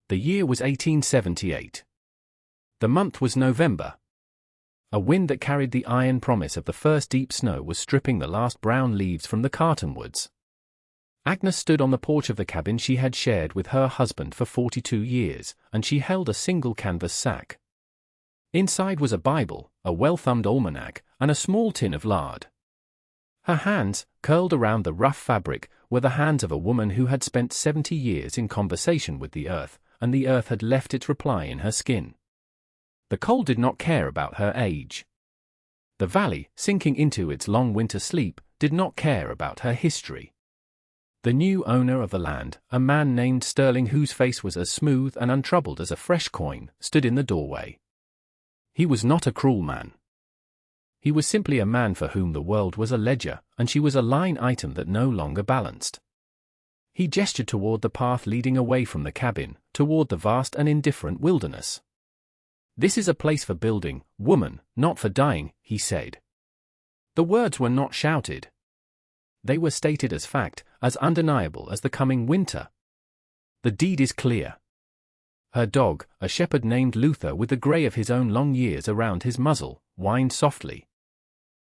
The year was 1878. The month was November. A wind that carried the iron promise of the first deep snow was stripping the last brown leaves from the cottonwoods. Agnes stood on the porch of the cabin she had shared with her husband for 42 years, and she held a single canvas sack. Inside was a Bible, a well-thumbed almanac, and a small tin of lard. Her hands, curled around the rough fabric, were the hands of a woman who had spent 70 years in conversation with the earth, and the earth had left its reply in her skin. The cold did not care about her age. The valley, sinking into its long winter sleep, did not care about her history. The new owner of the land, a man named Sterling whose face was as smooth and untroubled as a fresh coin, stood in the doorway. He was not a cruel man. He was simply a man for whom the world was a ledger, and she was a line item that no longer balanced. He gestured toward the path leading away from the cabin, toward the vast and indifferent wilderness. "This is a place for building, woman, not for dying," he said. The words were not shouted. They were stated as fact, as undeniable as the coming winter. The deed is clear. Her dog, a shepherd named Luther with the grey of his own long years around his muzzle, whined softly.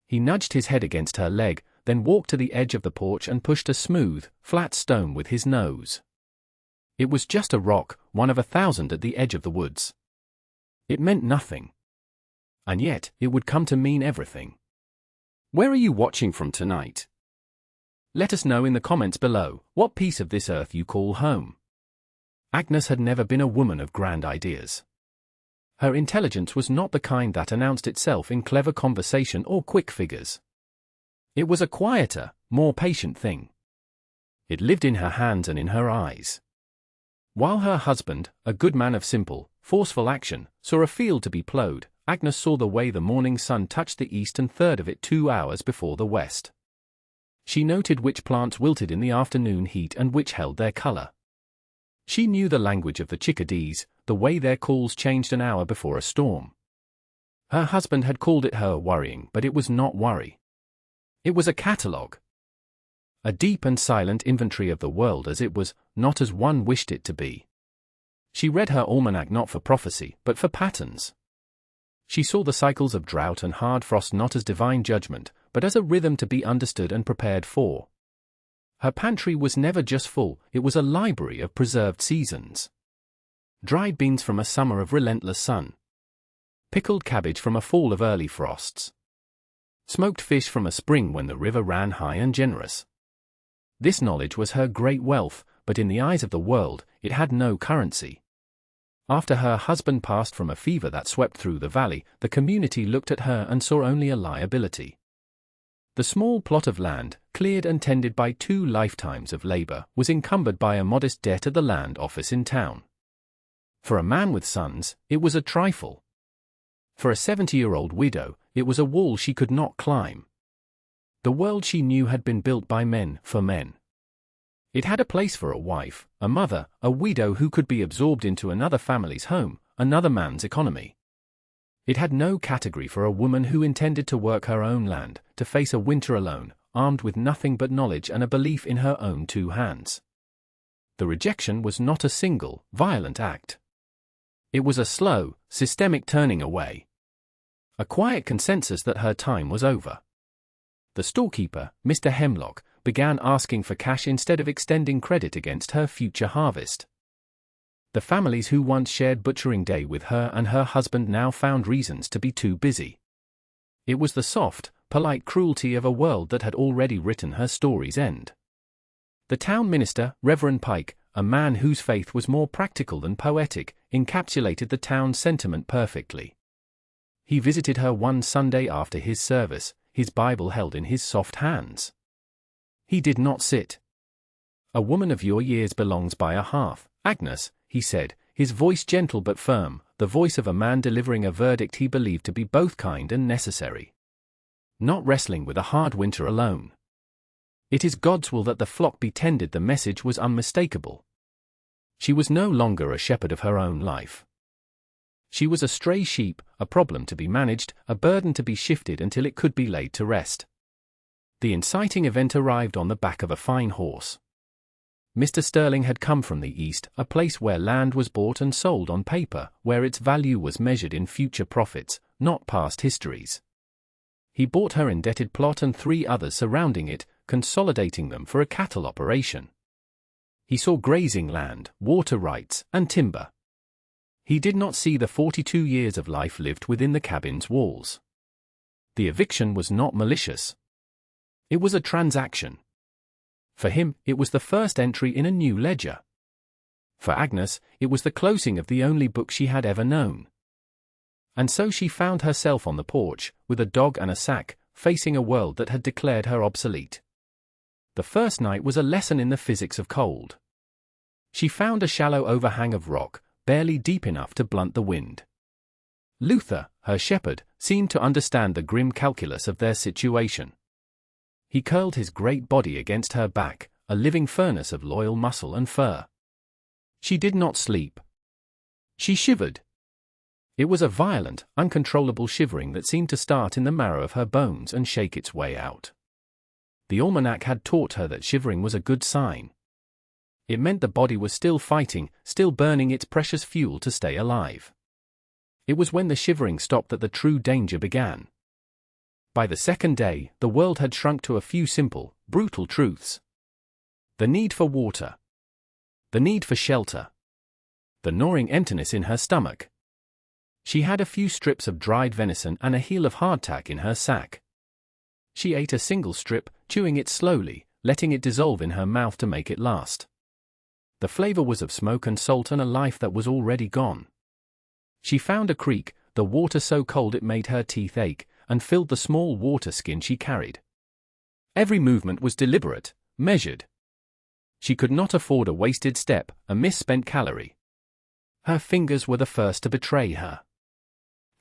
He nudged his head against her leg, then walked to the edge of the porch and pushed a smooth, flat stone with his nose. It was just a rock, one of 1,000 at the edge of the woods. It meant nothing. And yet, it would come to mean everything. Where are you watching from tonight? Let us know in the comments below what piece of this earth you call home. Agnes had never been a woman of grand ideas. Her intelligence was not the kind that announced itself in clever conversation or quick figures. It was a quieter, more patient thing. It lived in her hands and in her eyes. While her husband, a good man of simple, forceful action, saw a field to be plowed, Agnes saw the way the morning sun touched the eastern third of it 2 hours before the west. She noted which plants wilted in the afternoon heat and which held their color. She knew the language of the chickadees, the way their calls changed an hour before a storm. Her husband had called it her worrying, but it was not worry. It was a catalogue. A deep and silent inventory of the world as it was, not as one wished it to be. She read her almanac not for prophecy, but for patterns. She saw the cycles of drought and hard frost not as divine judgment, but as a rhythm to be understood and prepared for. Her pantry was never just full, it was a library of preserved seasons. Dried beans from a summer of relentless sun. Pickled cabbage from a fall of early frosts. Smoked fish from a spring when the river ran high and generous. This knowledge was her great wealth, but in the eyes of the world, it had no currency. After her husband passed from a fever that swept through the valley, the community looked at her and saw only a liability. The small plot of land, cleared and tended by 2 lifetimes of labor, was encumbered by a modest debt at the land office in town. For a man with sons, it was a trifle. For a 70-year-old widow, it was a wall she could not climb. The world she knew had been built by men, for men. It had a place for a wife, a mother, a widow who could be absorbed into another family's home, another man's economy. It had no category for a woman who intended to work her own land, to face a winter alone, armed with nothing but knowledge and a belief in her own 2 hands. The rejection was not a single, violent act. It was a slow, systemic turning away. A quiet consensus that her time was over. The storekeeper, Mr. Hemlock, began asking for cash instead of extending credit against her future harvest. The families who once shared butchering day with her and her husband now found reasons to be too busy. It was the soft, polite cruelty of a world that had already written her story's end. The town minister, Reverend Pike, a man whose faith was more practical than poetic, encapsulated the town's sentiment perfectly. He visited her one Sunday after his service, his Bible held in his soft hands. He did not sit. "A woman of your years belongs by a hearth, Agnes," he said, his voice gentle but firm, the voice of a man delivering a verdict he believed to be both kind and necessary. Not wrestling with a hard winter alone. "It is God's will that the flock be tended." The message was unmistakable. She was no longer a shepherd of her own life. She was a stray sheep, a problem to be managed, a burden to be shifted until it could be laid to rest. The inciting event arrived on the back of a fine horse. Mr. Sterling had come from the East, a place where land was bought and sold on paper, where its value was measured in future profits, not past histories. He bought her indebted plot and 3 others surrounding it, consolidating them for a cattle operation. He saw grazing land, water rights, and timber. He did not see the 42 years of life lived within the cabin's walls. The eviction was not malicious. It was a transaction. For him, it was the first entry in a new ledger. For Agnes, it was the closing of the only book she had ever known. And so she found herself on the porch, with a dog and a sack, facing a world that had declared her obsolete. The first night was a lesson in the physics of cold. She found a shallow overhang of rock, barely deep enough to blunt the wind. Luther, her shepherd, seemed to understand the grim calculus of their situation. He curled his great body against her back, a living furnace of loyal muscle and fur. She did not sleep. She shivered. It was a violent, uncontrollable shivering that seemed to start in the marrow of her bones and shake its way out. The almanac had taught her that shivering was a good sign. It meant the body was still fighting, still burning its precious fuel to stay alive. It was when the shivering stopped that the true danger began. By the second day, the world had shrunk to a few simple, brutal truths. The need for water. The need for shelter. The gnawing emptiness in her stomach. She had a few strips of dried venison and a heel of hardtack in her sack. She ate a single strip, chewing it slowly, letting it dissolve in her mouth to make it last. The flavor was of smoke and salt and a life that was already gone. She found a creek, the water so cold it made her teeth ache, and filled the small water skin she carried. Every movement was deliberate, measured. She could not afford a wasted step, a misspent calorie. Her fingers were the first to betray her.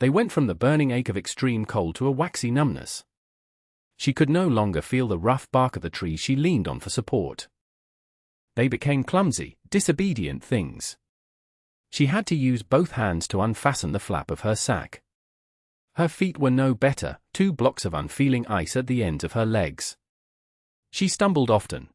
They went from the burning ache of extreme cold to a waxy numbness. She could no longer feel the rough bark of the tree she leaned on for support. They became clumsy, disobedient things. She had to use both hands to unfasten the flap of her sack. Her feet were no better, 2 blocks of unfeeling ice at the ends of her legs. She stumbled often.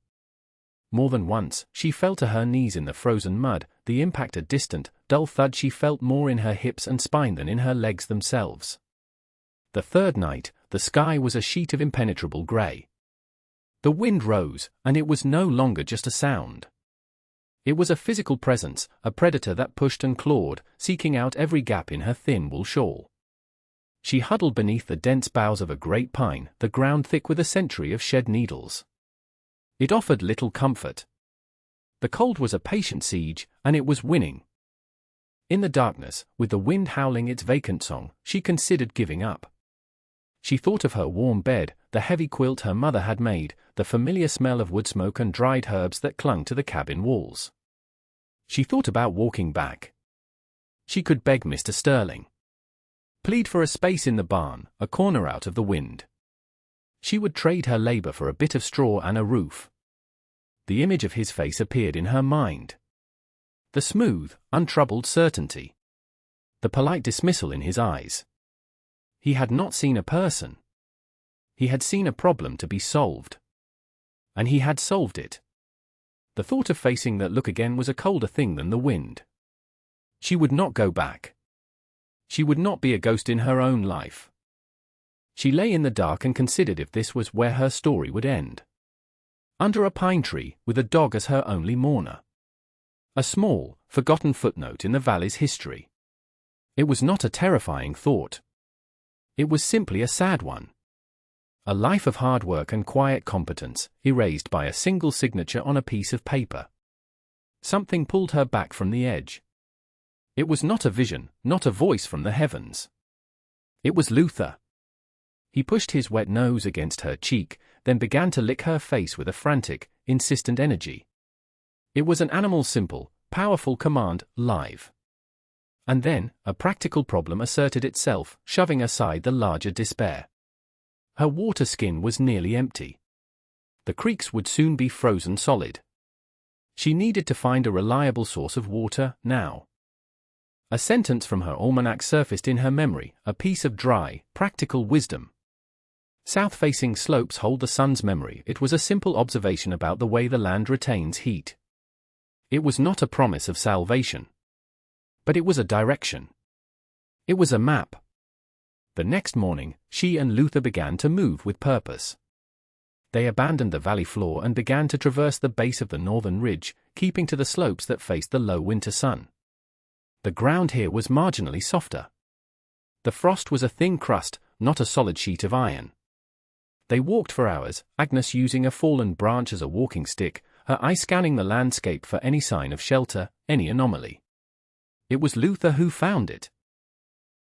More than once, she fell to her knees in the frozen mud, the impact a distant, dull thud she felt more in her hips and spine than in her legs themselves. The third night, the sky was a sheet of impenetrable grey. The wind rose, and it was no longer just a sound. It was a physical presence, a predator that pushed and clawed, seeking out every gap in her thin wool shawl. She huddled beneath the dense boughs of a great pine, the ground thick with a century of shed needles. It offered little comfort. The cold was a patient siege, and it was winning. In the darkness, with the wind howling its vacant song, she considered giving up. She thought of her warm bed, the heavy quilt her mother had made, the familiar smell of wood smoke and dried herbs that clung to the cabin walls. She thought about walking back. She could beg Mr. Sterling. Plead for a space in the barn, a corner out of the wind. She would trade her labor for a bit of straw and a roof. The image of his face appeared in her mind. The smooth, untroubled certainty. The polite dismissal in his eyes. He had not seen a person. He had seen a problem to be solved. And he had solved it. The thought of facing that look again was a colder thing than the wind. She would not go back. She would not be a ghost in her own life. She lay in the dark and considered if this was where her story would end. Under a pine tree, with a dog as her only mourner. A small, forgotten footnote in the valley's history. It was not a terrifying thought. It was simply a sad one. A life of hard work and quiet competence, erased by a single signature on a piece of paper. Something pulled her back from the edge. It was not a vision, not a voice from the heavens. It was Luther. He pushed his wet nose against her cheek, then began to lick her face with a frantic, insistent energy. It was an animal's simple, powerful command, live. And then, a practical problem asserted itself, shoving aside the larger despair. Her water skin was nearly empty. The creeks would soon be frozen solid. She needed to find a reliable source of water, now. A sentence from her almanac surfaced in her memory, a piece of dry, practical wisdom. South-facing slopes hold the sun's memory. It was a simple observation about the way the land retains heat. It was not a promise of salvation. But it was a direction. It was a map. The next morning, she and Luther began to move with purpose. They abandoned the valley floor and began to traverse the base of the northern ridge, keeping to the slopes that faced the low winter sun. The ground here was marginally softer. The frost was a thin crust, not a solid sheet of iron. They walked for hours, Agnes using a fallen branch as a walking stick, her eye scanning the landscape for any sign of shelter, any anomaly. It was Luther who found it.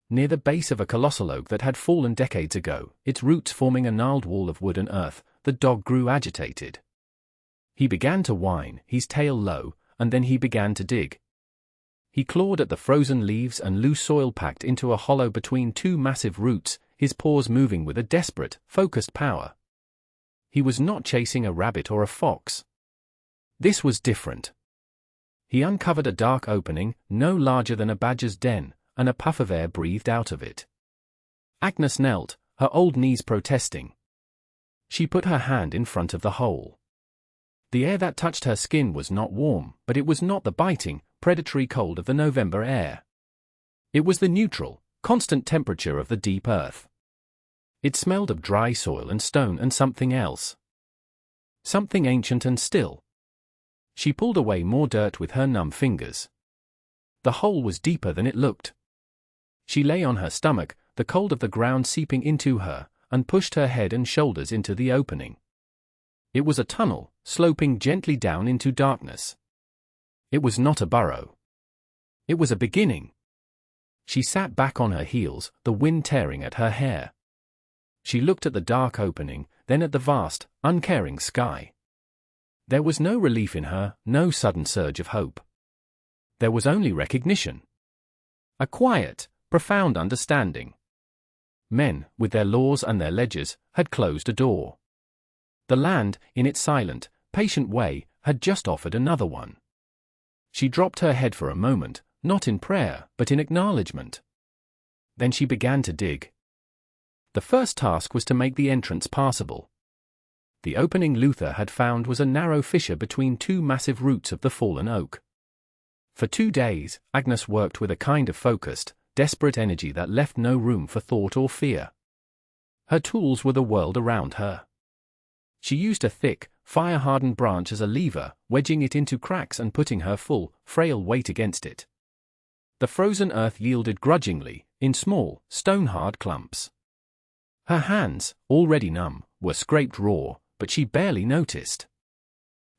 Near the base of a colossal oak that had fallen decades ago, its roots forming a gnarled wall of wood and earth, the dog grew agitated. He began to whine, his tail low, and then he began to dig. He clawed at the frozen leaves and loose soil packed into a hollow between two massive roots, his paws moving with a desperate, focused power. He was not chasing a rabbit or a fox. This was different. He uncovered a dark opening, no larger than a badger's den, and a puff of air breathed out of it. Agnes knelt, her old knees protesting. She put her hand in front of the hole. The air that touched her skin was not warm, but it was not the biting, predatory cold of the November air. It was the neutral, constant temperature of the deep earth. It smelled of dry soil and stone and something else. Something ancient and still. She pulled away more dirt with her numb fingers. The hole was deeper than it looked. She lay on her stomach, the cold of the ground seeping into her, and pushed her head and shoulders into the opening. It was a tunnel, sloping gently down into darkness. It was not a burrow. It was a beginning. She sat back on her heels, the wind tearing at her hair. She looked at the dark opening, then at the vast, uncaring sky. There was no relief in her, no sudden surge of hope. There was only recognition. A quiet, profound understanding. Men, with their laws and their ledgers, had closed a door. The land, in its silent, patient way, had just offered another one. She dropped her head for a moment, not in prayer, but in acknowledgement. Then she began to dig. The first task was to make the entrance passable. The opening Luther had found was a narrow fissure between two massive roots of the fallen oak. For 2 days, Agnes worked with a kind of focused, desperate energy that left no room for thought or fear. Her tools were the world around her. She used a thick, fire-hardened branch as a lever, wedging it into cracks and putting her full, frail weight against it. The frozen earth yielded grudgingly, in small, stone-hard clumps. Her hands, already numb, were scraped raw, but she barely noticed.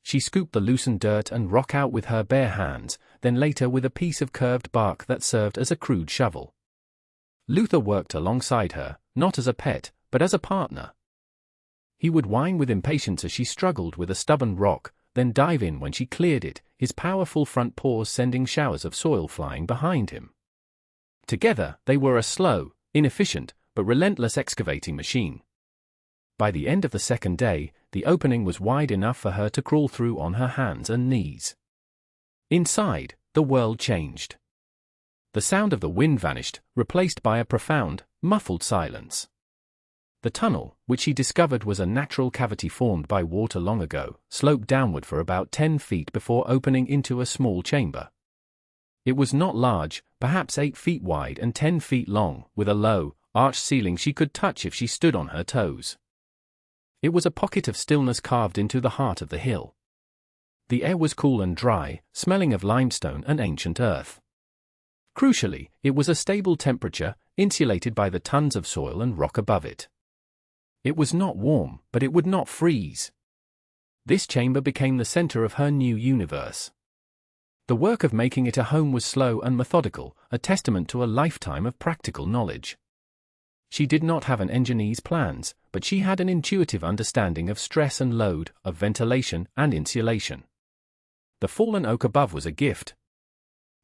She scooped the loosened dirt and rock out with her bare hands, then later with a piece of curved bark that served as a crude shovel. Luther worked alongside her, not as a pet, but as a partner. He would whine with impatience as she struggled with a stubborn rock, then dive in when she cleared it, his powerful front paws sending showers of soil flying behind him. Together, they were a slow, inefficient, but relentless excavating machine. By the end of the second day, the opening was wide enough for her to crawl through on her hands and knees. Inside, the world changed. The sound of the wind vanished, replaced by a profound, muffled silence. The tunnel, which she discovered was a natural cavity formed by water long ago, sloped downward for about 10 feet before opening into a small chamber. It was not large, perhaps 8 feet wide and 10 feet long, with a low, arched ceiling she could touch if she stood on her toes. It was a pocket of stillness carved into the heart of the hill. The air was cool and dry, smelling of limestone and ancient earth. Crucially, it was a stable temperature, insulated by the tons of soil and rock above it. It was not warm, but it would not freeze. This chamber became the center of her new universe. The work of making it a home was slow and methodical, a testament to a lifetime of practical knowledge. She did not have an engineer's plans, but she had an intuitive understanding of stress and load, of ventilation and insulation. The fallen oak above was a gift.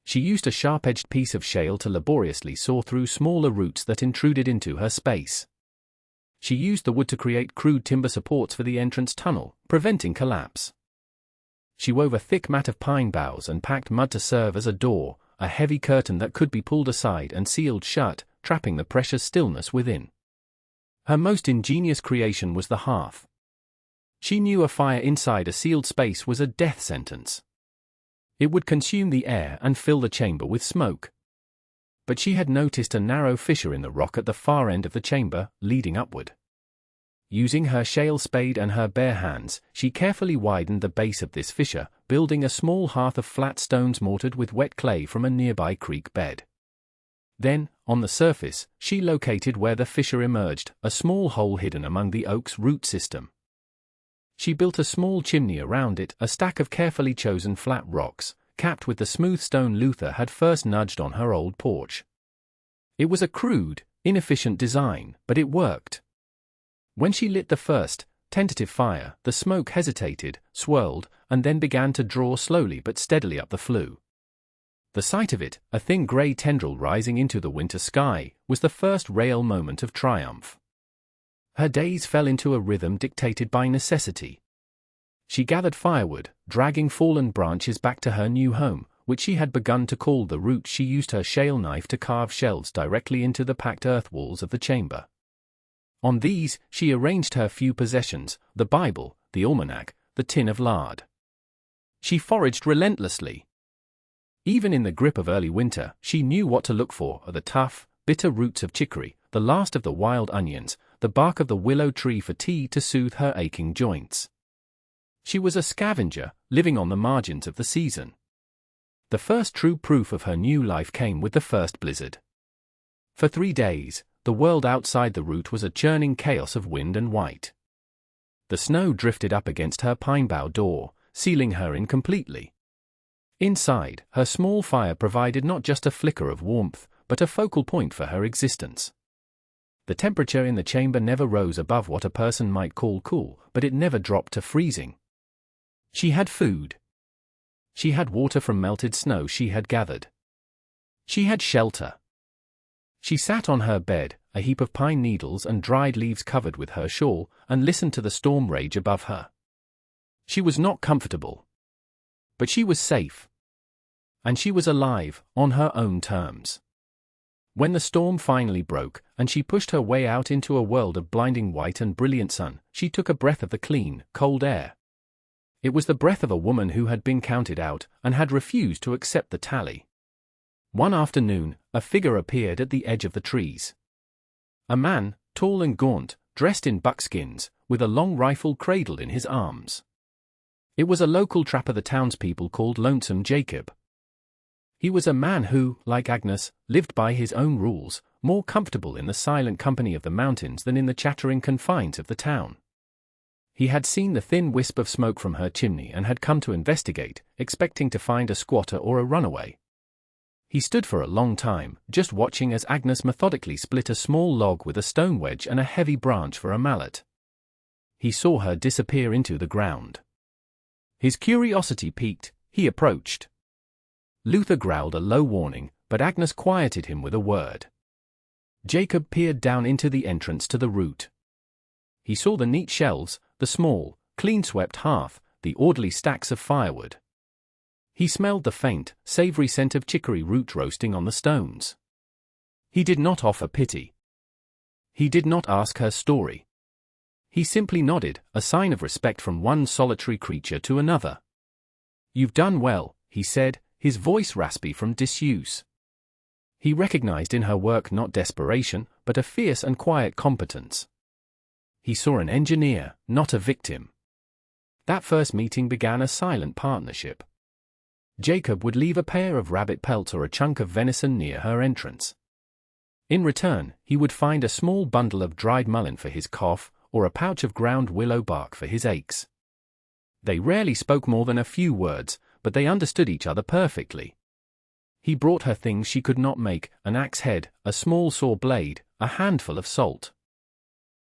She used a sharp-edged piece of shale to laboriously saw through smaller roots that intruded into her space. She used the wood to create crude timber supports for the entrance tunnel, preventing collapse. She wove a thick mat of pine boughs and packed mud to serve as a door, a heavy curtain that could be pulled aside and sealed shut, trapping the precious stillness within. Her most ingenious creation was the hearth. She knew a fire inside a sealed space was a death sentence. It would consume the air and fill the chamber with smoke. But she had noticed a narrow fissure in the rock at the far end of the chamber, leading upward. Using her shale spade and her bare hands, she carefully widened the base of this fissure, building a small hearth of flat stones mortared with wet clay from a nearby creek bed. Then, on the surface, she located where the fissure emerged, a small hole hidden among the oak's root system. She built a small chimney around it, a stack of carefully chosen flat rocks, capped with the smooth stone Luther had first nudged on her old porch. It was a crude, inefficient design, but it worked. When she lit the first, tentative fire, the smoke hesitated, swirled, and then began to draw slowly but steadily up the flue. The sight of it, a thin grey tendril rising into the winter sky, was the first real moment of triumph. Her days fell into a rhythm dictated by necessity. She gathered firewood, dragging fallen branches back to her new home, which she had begun to call the root. She used her shale knife to carve shelves directly into the packed earth walls of the chamber. On these, she arranged her few possessions, the Bible, the almanac, the tin of lard. She foraged relentlessly. Even in the grip of early winter, she knew what to look for: the tough, bitter roots of chicory, the last of the wild onions, the bark of the willow tree for tea to soothe her aching joints. She was a scavenger, living on the margins of the season. The first true proof of her new life came with the first blizzard. For 3 days, the world outside the root was a churning chaos of wind and white. The snow drifted up against her pine bough door, sealing her in completely. Inside, her small fire provided not just a flicker of warmth, but a focal point for her existence. The temperature in the chamber never rose above what a person might call cool, but it never dropped to freezing. She had food. She had water from melted snow she had gathered. She had shelter. She sat on her bed, a heap of pine needles and dried leaves covered with her shawl, and listened to the storm rage above her. She was not comfortable. But she was safe. And she was alive, on her own terms. When the storm finally broke, and she pushed her way out into a world of blinding white and brilliant sun, she took a breath of the clean, cold air. It was the breath of a woman who had been counted out, and had refused to accept the tally. One afternoon, a figure appeared at the edge of the trees. A man, tall and gaunt, dressed in buckskins, with a long rifle cradled in his arms. It was a local trapper the townspeople called Lonesome Jacob. He was a man who, like Agnes, lived by his own rules, more comfortable in the silent company of the mountains than in the chattering confines of the town. He had seen the thin wisp of smoke from her chimney and had come to investigate, expecting to find a squatter or a runaway. He stood for a long time, just watching as Agnes methodically split a small log with a stone wedge and a heavy branch for a mallet. He saw her disappear into the ground. His curiosity piqued, he approached. Luther growled a low warning, but Agnes quieted him with a word. Jacob peered down into the entrance to the root. He saw the neat shelves, the small, clean-swept hearth, the orderly stacks of firewood. He smelled the faint, savory scent of chicory root roasting on the stones. He did not offer pity. He did not ask her story. He simply nodded, a sign of respect from one solitary creature to another. "You've done well," he said, his voice raspy from disuse. He recognized in her work not desperation, but a fierce and quiet competence. He saw an engineer, not a victim. That first meeting began a silent partnership. Jacob would leave a pair of rabbit pelts or a chunk of venison near her entrance. In return, he would find a small bundle of dried mullein for his cough, or a pouch of ground willow bark for his aches. They rarely spoke more than a few words, but they understood each other perfectly. He brought her things she could not make, an axe head, a small saw blade, a handful of salt.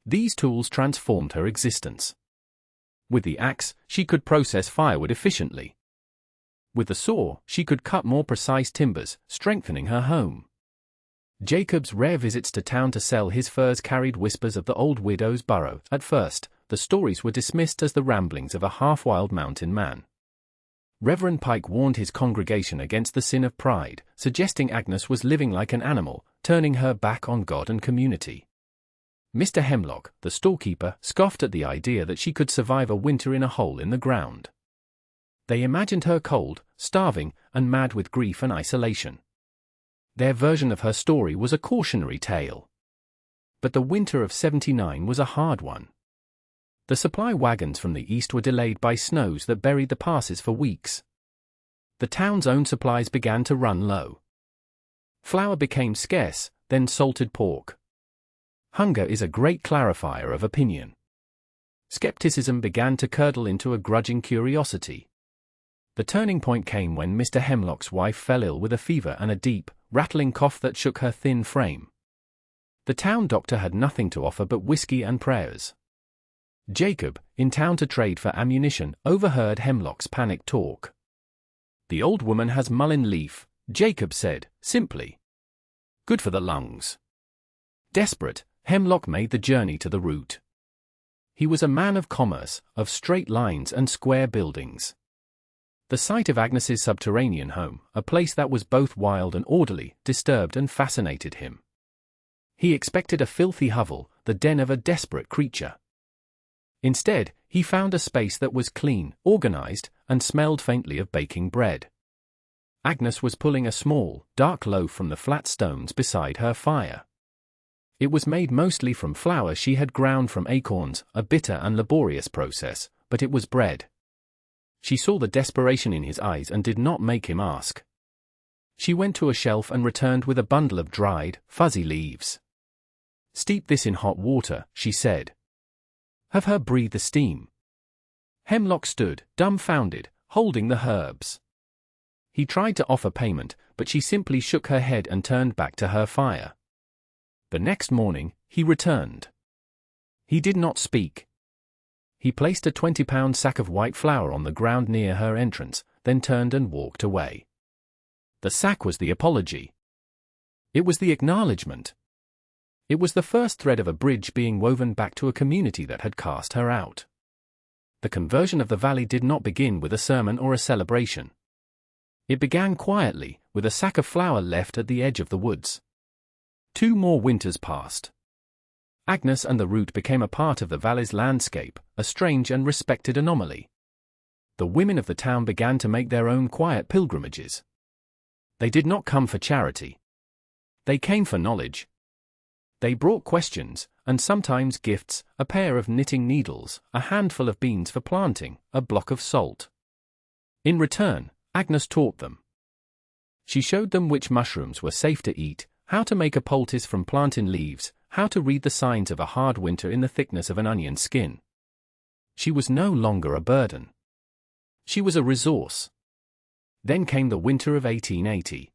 These tools transformed her existence. With the axe, she could process firewood efficiently. With the saw, she could cut more precise timbers, strengthening her home. Jacob's rare visits to town to sell his furs carried whispers of the old widow's burrow. At first, the stories were dismissed as the ramblings of a half-wild mountain man. Reverend Pike warned his congregation against the sin of pride, suggesting Agnes was living like an animal, turning her back on God and community. Mr. Hemlock, the storekeeper, scoffed at the idea that she could survive a winter in a hole in the ground. They imagined her cold, starving, and mad with grief and isolation. Their version of her story was a cautionary tale. But the winter of '79 was a hard one. The supply wagons from the east were delayed by snows that buried the passes for weeks. The town's own supplies began to run low. Flour became scarce, then salted pork. Hunger is a great clarifier of opinion. Skepticism began to curdle into a grudging curiosity. The turning point came when Mr. Hemlock's wife fell ill with a fever and a deep, rattling cough that shook her thin frame. The town doctor had nothing to offer but whiskey and prayers. Jacob, in town to trade for ammunition, overheard Hemlock's panicked talk. "The old woman has mullein leaf," Jacob said, simply. "Good for the lungs." Desperate, Hemlock made the journey to the route. He was a man of commerce, of straight lines and square buildings. The sight of Agnes's subterranean home, a place that was both wild and orderly, disturbed and fascinated him. He expected a filthy hovel, the den of a desperate creature. Instead, he found a space that was clean, organized, and smelled faintly of baking bread. Agnes was pulling a small, dark loaf from the flat stones beside her fire. It was made mostly from flour she had ground from acorns, a bitter and laborious process, but it was bread. She saw the desperation in his eyes and did not make him ask. She went to a shelf and returned with a bundle of dried, fuzzy leaves. "Steep this in hot water," she said. "Have her breathe the steam." Hemlock stood, dumbfounded, holding the herbs. He tried to offer payment, but she simply shook her head and turned back to her fire. The next morning, he returned. He did not speak. He placed a 20-pound sack of white flour on the ground near her entrance, then turned and walked away. The sack was the apology. It was the acknowledgement. It was the first thread of a bridge being woven back to a community that had cast her out. The conversion of the valley did not begin with a sermon or a celebration. It began quietly, with a sack of flour left at the edge of the woods. 2 more winters passed. Agnes and the route became a part of the valley's landscape, a strange and respected anomaly. The women of the town began to make their own quiet pilgrimages. They did not come for charity. They came for knowledge. They brought questions, and sometimes gifts, a pair of knitting needles, a handful of beans for planting, a block of salt. In return, Agnes taught them. She showed them which mushrooms were safe to eat, how to make a poultice from plantain leaves, how to read the signs of a hard winter in the thickness of an onion skin. She was no longer a burden. She was a resource. Then came the winter of 1880.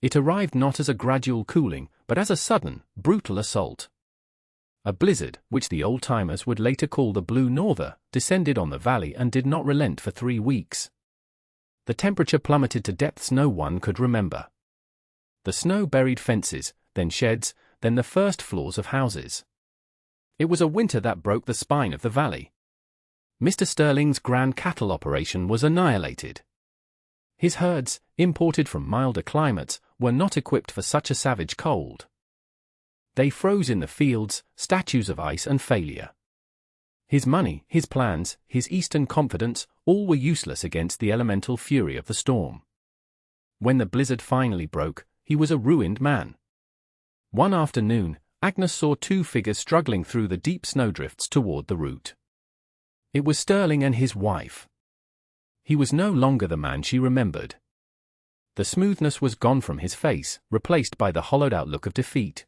It arrived not as a gradual cooling, but as a sudden, brutal assault. A blizzard, which the old-timers would later call the Blue Norther, descended on the valley and did not relent for 3 weeks. The temperature plummeted to depths no one could remember. The snow buried fences, then sheds, then the first floors of houses. It was a winter that broke the spine of the valley. Mr. Sterling's grand cattle operation was annihilated. His herds, imported from milder climates, were not equipped for such a savage cold. They froze in the fields, statues of ice and failure. His money, his plans, his eastern confidence, all were useless against the elemental fury of the storm. When the blizzard finally broke, he was a ruined man. One afternoon, Agnes saw 2 figures struggling through the deep snowdrifts toward the route. It was Sterling and his wife. He was no longer the man she remembered. The smoothness was gone from his face, replaced by the hollowed-out look of defeat.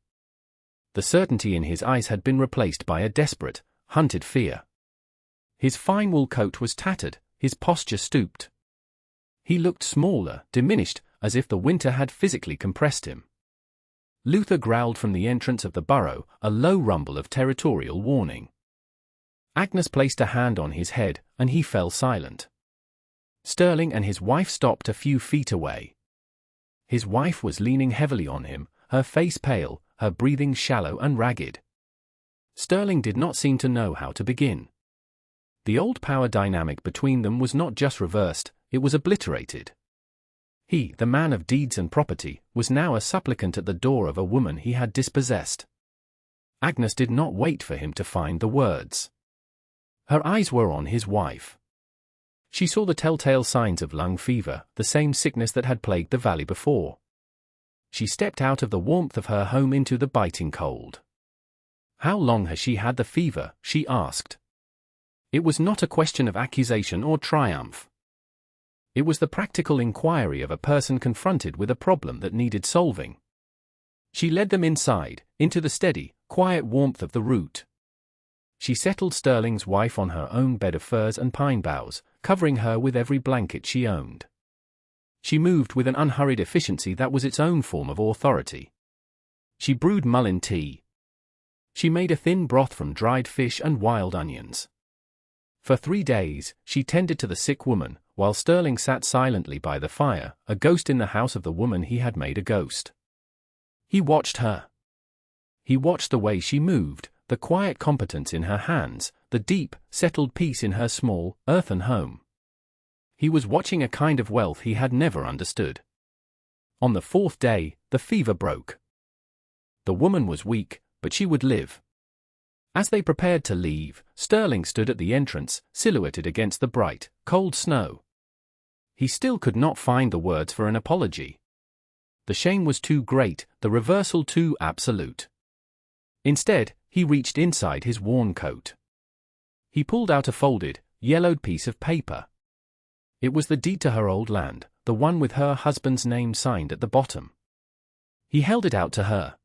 The certainty in his eyes had been replaced by a desperate, hunted fear. His fine wool coat was tattered, his posture stooped. He looked smaller, diminished, as if the winter had physically compressed him. Luther growled from the entrance of the burrow, a low rumble of territorial warning. Agnes placed a hand on his head, and he fell silent. Sterling and his wife stopped a few feet away. His wife was leaning heavily on him, her face pale, her breathing shallow and ragged. Sterling did not seem to know how to begin. The old power dynamic between them was not just reversed, it was obliterated. He, the man of deeds and property, was now a supplicant at the door of a woman he had dispossessed. Agnes did not wait for him to find the words. Her eyes were on his wife. She saw the telltale signs of lung fever, the same sickness that had plagued the valley before. She stepped out of the warmth of her home into the biting cold. "How long has she had the fever?" she asked. It was not a question of accusation or triumph. It was the practical inquiry of a person confronted with a problem that needed solving. She led them inside, into the steady, quiet warmth of the root. She settled Sterling's wife on her own bed of furs and pine boughs, covering her with every blanket she owned. She moved with an unhurried efficiency that was its own form of authority. She brewed mullein tea. She made a thin broth from dried fish and wild onions. For 3 days, she tended to the sick woman, while Sterling sat silently by the fire, a ghost in the house of the woman he had made a ghost. He watched her. He watched the way she moved, the quiet competence in her hands, the deep, settled peace in her small, earthen home. He was watching a kind of wealth he had never understood. On the 4th day, the fever broke. The woman was weak, but she would live. As they prepared to leave, Sterling stood at the entrance, silhouetted against the bright, cold snow. He still could not find the words for an apology. The shame was too great, the reversal too absolute. Instead, he reached inside his worn coat. He pulled out a folded, yellowed piece of paper. It was the deed to her old land, the one with her husband's name signed at the bottom. He held it out to her.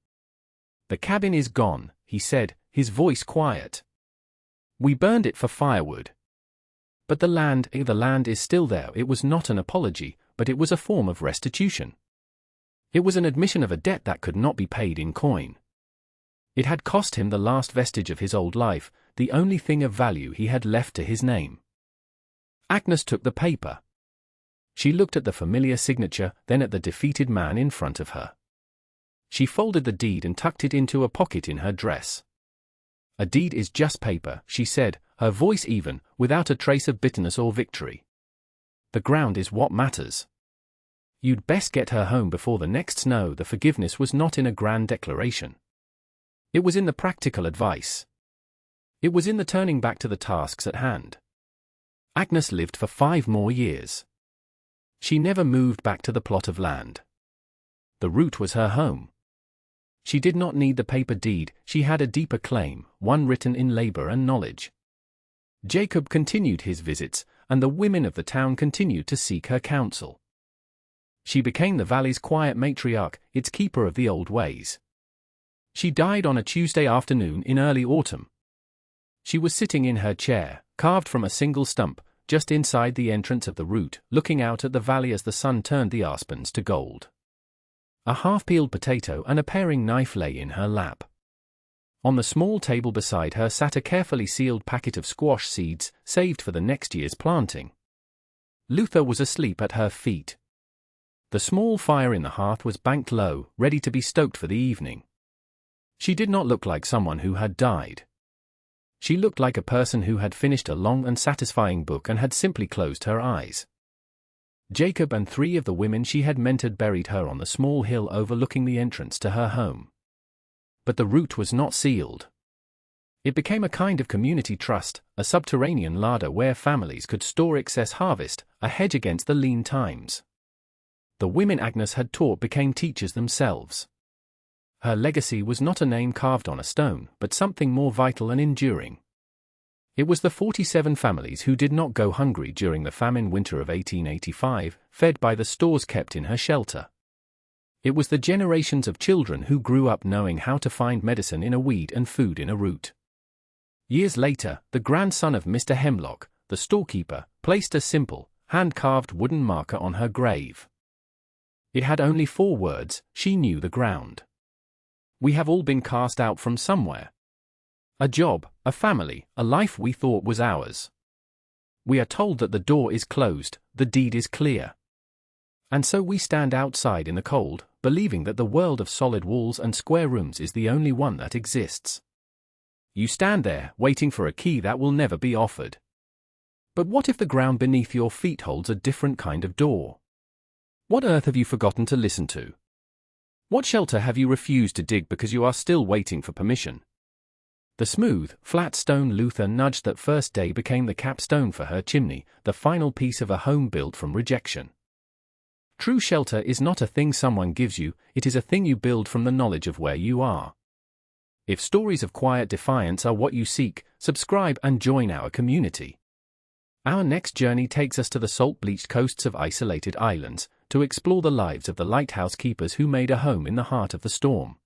"The cabin is gone," he said, his voice quiet. "We burned it for firewood. But the land is still there." It was not an apology, but it was a form of restitution. It was an admission of a debt that could not be paid in coin. It had cost him the last vestige of his old life, the only thing of value he had left to his name. Agnes took the paper. She looked at the familiar signature, then at the defeated man in front of her. She folded the deed and tucked it into a pocket in her dress. "A deed is just paper," she said, her voice even, without a trace of bitterness or victory. "The ground is what matters. You'd best get her home before the next snow." The forgiveness was not in a grand declaration. It was in the practical advice. It was in the turning back to the tasks at hand. Agnes lived for 5 more years. She never moved back to the plot of land. The root was her home. She did not need the paper deed, she had a deeper claim, one written in labor and knowledge. Jacob continued his visits, and the women of the town continued to seek her counsel. She became the valley's quiet matriarch, its keeper of the old ways. She died on a Tuesday afternoon in early autumn. She was sitting in her chair, carved from a single stump, just inside the entrance of the root, looking out at the valley as the sun turned the aspens to gold. A half-peeled potato and a paring knife lay in her lap. On the small table beside her sat a carefully sealed packet of squash seeds, saved for the next year's planting. Luther was asleep at her feet. The small fire in the hearth was banked low, ready to be stoked for the evening. She did not look like someone who had died. She looked like a person who had finished a long and satisfying book and had simply closed her eyes. Jacob and 3 of the women she had mentored buried her on the small hill overlooking the entrance to her home. But the root was not sealed. It became a kind of community trust, a subterranean larder where families could store excess harvest, a hedge against the lean times. The women Agnes had taught became teachers themselves. Her legacy was not a name carved on a stone, but something more vital and enduring. It was the 47 families who did not go hungry during the famine winter of 1885, fed by the stores kept in her shelter. It was the generations of children who grew up knowing how to find medicine in a weed and food in a root. Years later, the grandson of Mr. Hemlock, the storekeeper, placed a simple, hand-carved wooden marker on her grave. It had only 4 words: "She knew the ground." We have all been cast out from somewhere. A job, a family, a life we thought was ours. We are told that the door is closed, the deed is clear. And so we stand outside in the cold, believing that the world of solid walls and square rooms is the only one that exists. You stand there, waiting for a key that will never be offered. But what if the ground beneath your feet holds a different kind of door? What earth have you forgotten to listen to? What shelter have you refused to dig because you are still waiting for permission? The smooth, flat stone Luther nudged that first day became the capstone for her chimney, the final piece of a home built from rejection. True shelter is not a thing someone gives you, it is a thing you build from the knowledge of where you are. If stories of quiet defiance are what you seek, subscribe and join our community. Our next journey takes us to the salt-bleached coasts of isolated islands, to explore the lives of the lighthouse keepers who made a home in the heart of the storm.